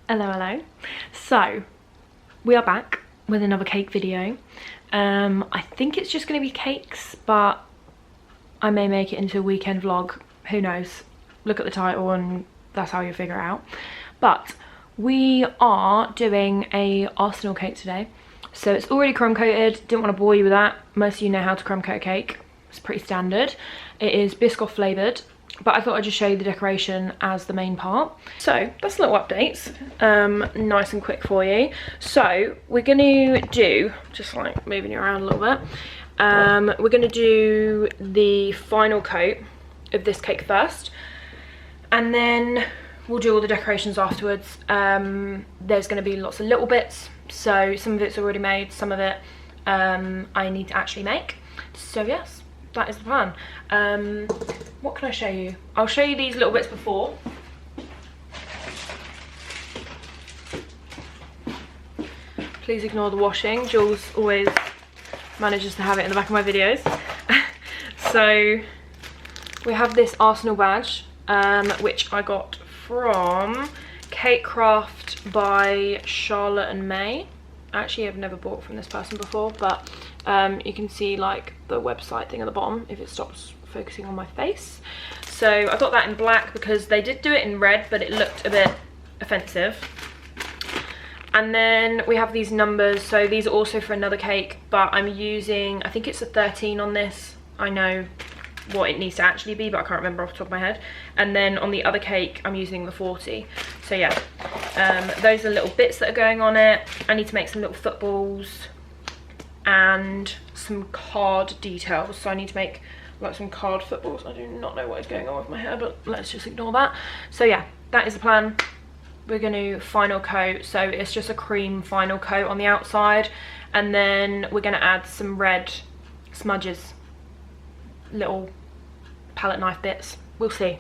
Hello, hello. So, we are back with another cake video. I think it's just going to be cakes, but I may make it into a weekend vlog. Who knows? Look at the title and that's how you figure it out. But we are doing a arsenal cake today. So it's already crumb coated. Didn't want to bore you with that. Most of you know how to crumb coat a cake. It's pretty standard. It is biscoff flavoured. But I thought I'd just show you the decoration as the main part. So that's little updates, nice and quick for you. So we're gonna do, just like moving you around a little bit, we're gonna do the final coat of this cake first, and then we'll do all the decorations afterwards. There's gonna be lots of little bits, so some of it's already made, some of it I need to actually make. So yes, that is the plan. What can I show you? I'll show you these little bits before. Please ignore the washing. Jules always manages to have it in the back of my videos. So we have this arsenal badge, which I got from Cake Craft by Charlotte and May. Actually, I've never bought from this person before, but you can see like the website thing at the bottom if it stops focusing on my face. So I got that in black because they did do it in red, but it looked a bit offensive. And then we have these numbers. So these are also for another cake, but I'm using, I think it's a 13 on this. I know what it needs to actually be, but I can't remember off the top of my head. And then on the other cake, I'm using the 40. So yeah, those are little bits that are going on it. I need to make some little footballs and some card details. So I need to make like some card footballs. I do not know what is going on with my hair, but let's just ignore that. So yeah, that is the plan. We're going to final coat. So it's just a cream final coat on the outside, and then we're going to add some red smudges, little palette knife bits. We'll see.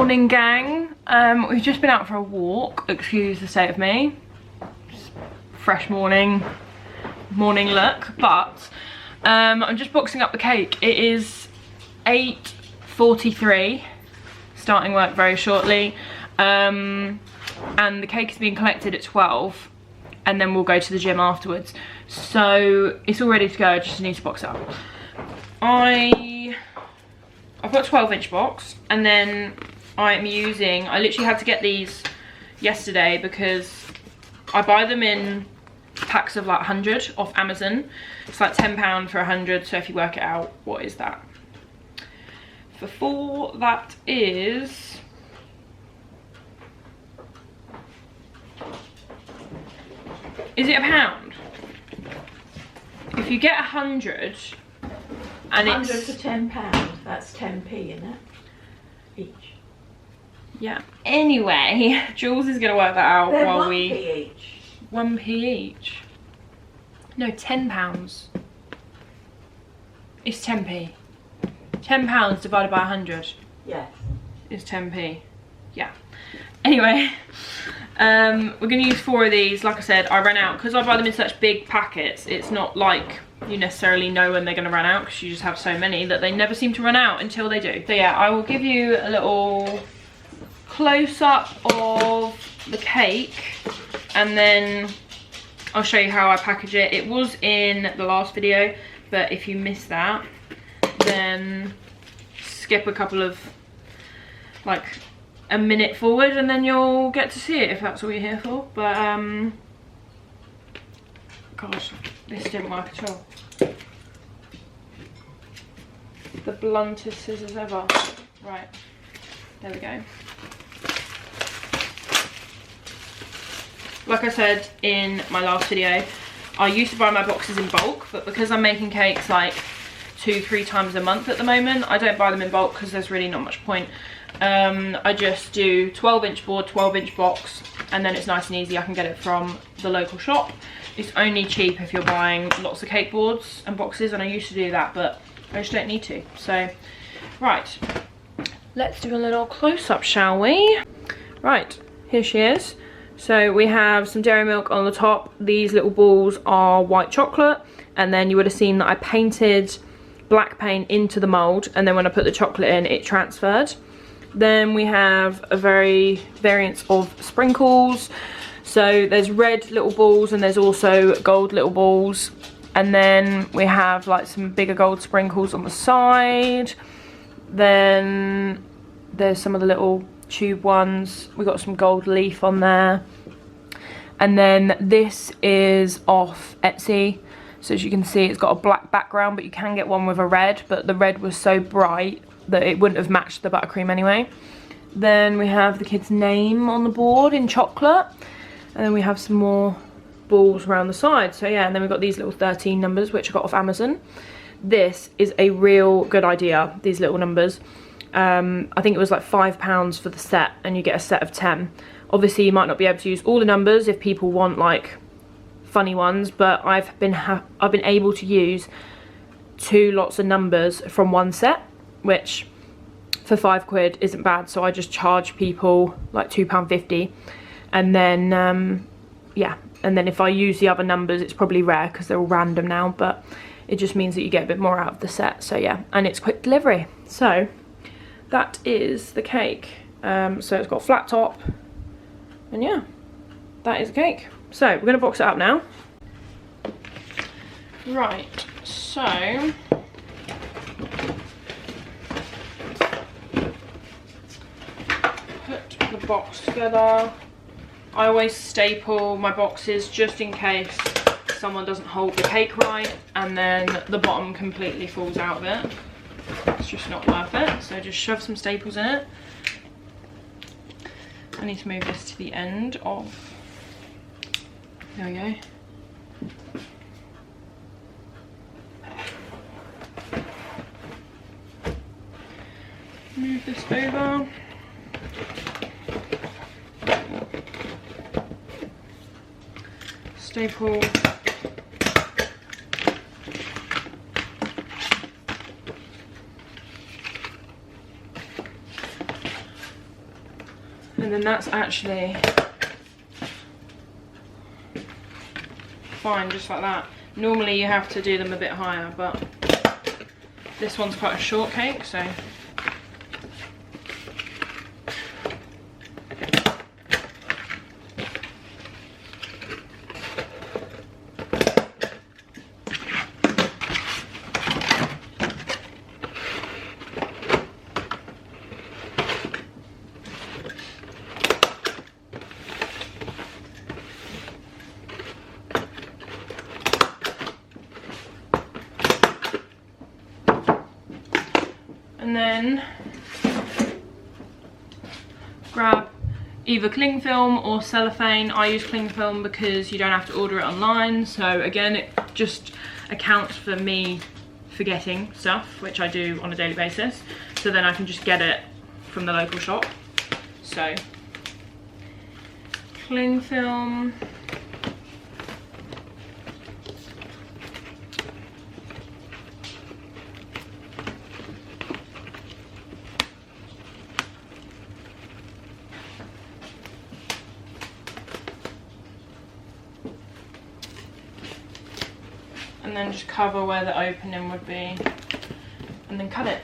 morning, gang. We've just been out for a walk. Excuse the state of me. Just fresh morning look, but I'm just boxing up the cake. It is 8:43, starting work very shortly, and the cake is being collected at 12, and then we'll go to the gym afterwards. So it's all ready to go. I just need to box it up. I've got a 12-inch box, and then I literally had to get these yesterday because I buy them in packs of like 100 off Amazon. It's like £10 for 100, so if you work it out, what is that? For 4, that is... Is it £1? If you get 100 and 100 it's... for £10, that's 10p, isn't it? Each. Yeah. Anyway, Jules is going to work that out. They're while 1p we... each. 1p each. No, £10. It's 10p. £10 divided by 100 Yes. is 10p. Yeah. Anyway, we're going to use 4 of these. Like I said, I ran out because I buy them in such big packets. It's not like you necessarily know when they're going to run out, because you just have so many that they never seem to run out until they do. So yeah, I will give you a little close-up of the cake, and then I'll show you how I package it. It was in the last video, but if you missed that, then skip a couple of, like, a minute forward, and then you'll get to see it if that's all you're here for. But gosh, this didn't work at all. The bluntest scissors ever. Right, there we go. Like I said in my last video, I used to buy my boxes in bulk, but because I'm making cakes like 2-3 times a month at the moment, I don't buy them in bulk because there's really not much point. I just do 12-inch board, 12-inch box, and then it's nice and easy. I can get it from the local shop. It's only cheap if you're buying lots of cake boards and boxes, and I used to do that, but I just don't need to. So, right, let's do a little close-up, shall we? Right, here she is. So we have some dairy milk on the top. These little balls are white chocolate, and then you would have seen that I painted black paint into the mould, and then when I put the chocolate in, it transferred. Then we have a variance of sprinkles. So there's red little balls, and there's also gold little balls. And then we have like some bigger gold sprinkles on the side. Then there's some of the little tube ones. We got some gold leaf on there. And then this is off Etsy. So as you can see, it's got a black background, but you can get one with a red, but the red was so bright that it wouldn't have matched the buttercream anyway. Then we have the kid's name on the board in chocolate, and then we have some more balls around the side. So yeah, and then we've got these little 13 numbers, which I got off Amazon. This is a real good idea, these little numbers. I think it was like £5 for the set, and you get a set of 10. Obviously you might not be able to use all the numbers if people want like funny ones, but I've been able to use 2 lots of numbers from one set, which for £5 isn't bad. So I just charge people like £2.50, and then yeah, and then if I use the other numbers, it's probably rare because they're all random now, but it just means that you get a bit more out of the set. So yeah, and it's quick delivery. So that is the cake. So it's got a flat top, and yeah, that is the cake. So we're going to box it up now. Right, so put the box together. I always staple my boxes just in case someone doesn't hold the cake right and then the bottom completely falls out of it. It's just not worth it. So just shove some staples in it. I need to move this to the end of... There we go. Move this over. Staple. And then that's actually fine, just like that. Normally you have to do them a bit higher, but this one's quite a short cake, so. And then grab either cling film or cellophane. I use cling film because you don't have to order it online, so again it just accounts for me forgetting stuff, which I do on a daily basis, so then I can just get it from the local shop. So cling film, and then just cover where the opening would be, and then cut it.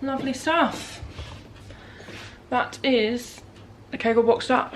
Lovely stuff. That is the cake all boxed up.